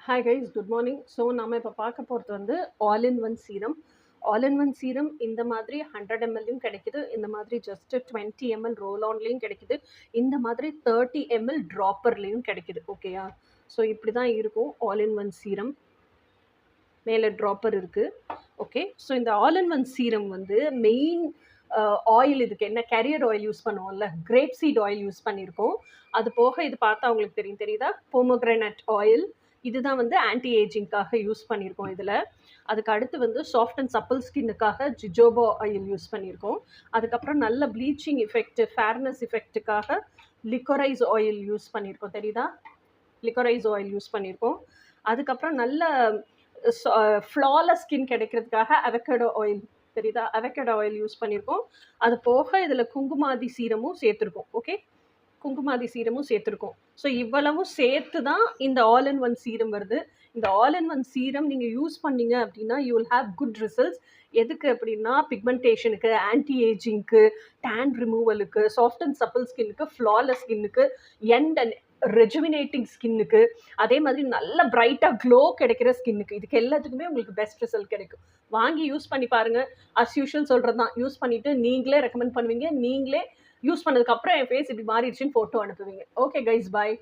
Hi guys, good morning. So நம்ம இப்போ பார்க்க போகிறது வந்து all in one serum. All in one serum இந்த மாதிரி 100 mlலையும் கிடைக்குது, இந்த மாதிரி ஜஸ்ட் 20 ml ரோல் ஆன்லேயும் கிடைக்குது, இந்த மாதிரி 30 ml ட்ராப்பர்லேயும் கிடைக்குது. ஓகேயா? ஸோ இப்படி தான் இருக்கும் ஆல் இன் ஒன் சீரம். மேலே ட்ராப்பர் இருக்குது. ஓகே, ஸோ இந்த ஆல் இன் ஒன் சீரம் வந்து மெயின் ஆயில், இதுக்கு என்ன கேரியர் ஆயில் யூஸ் பண்ணுவோம்ல, கிரேப் சீட் ஆயில் யூஸ் பண்ணியிருக்கோம். அது போக இது பார்த்தா அவங்களுக்கு தெரியுதா, பொமோகிரானட் ஆயில். இதுதான் வந்து ஆன்டி ஏஜிங்காக யூஸ் பண்ணியிருக்கோம் இதில். அதுக்கு அடுத்து வந்து சாஃப்ட் அண்ட் சப்பிள் ஸ்கின்னுக்காக ஜிஜோபா ஆயில் யூஸ் பண்ணியிருக்கோம். அதுக்கப்புறம் நல்ல ப்ளீச்சிங் எஃபெக்ட், ஃபேர்னஸ் எஃபெக்ட்டுக்காக லிக்கோரைஸ் ஆயில் யூஸ் பண்ணியிருக்கோம். தெரியுதா, லிக்கோரைஸ் ஆயில் யூஸ் பண்ணியிருக்கோம். அதுக்கப்புறம் நல்ல ஃப்ளாலஸ் ஸ்கின் கிடைக்கிறதுக்காக அவகேடோ ஆயில், தெரியுதா, அவகேடோ ஆயில் யூஸ் பண்ணியிருக்கோம். அது போக இதில் குங்குமாதி சீரமும் சேர்த்துருக்கோம். ஓகே, குங்குமாதி சீரமும் சேர்த்துருக்கோம். ஸோ இவ்வளவும் சேர்த்து தான் இந்த ஆல் இன் ஒன் சீரம் வருது. இந்த ஆல் இன் ஒன் சீரம் நீங்கள் யூஸ் பண்ணீங்க அப்படின்னா you will have good results. எதுக்கு அப்படின்னா, பிக்மெண்டேஷனுக்கு, ஆன்டி ஏஜிங்க்கு, டேன் ரிமூவலுக்கு, சாஃப்ட் அண்ட் சப்பிள் ஸ்கின்னுக்கு, ஃப்ளாலஸ் ஸ்கின்னுக்கு, அண்ட் ரெஜுவினேட்டிங் ஸ்கின்னுக்கு, அதே மாதிரி நல்ல பிரைட்டாக க்ளோ கிடைக்கிற ஸ்கின்னுக்கு, இதுக்கு எல்லாத்துக்குமே உங்களுக்கு பெஸ்ட் ரிசல்ட் கிடைக்கும். வாங்கி யூஸ் பண்ணி பாருங்கள். அஸ் யூஷுவல் சொல்கிறது தான், யூஸ் பண்ணிவிட்டு நீங்களே ரெக்கமெண்ட் பண்ணுவீங்க, நீங்களே யூஸ் பண்ணதுக்கப்புறம் என் ஃபேஸ் இப்படி மாறிடுச்சுன்னு ஃபோட்டோ அனுப்புவீங்க. ஓகே கைஸ், பாய்.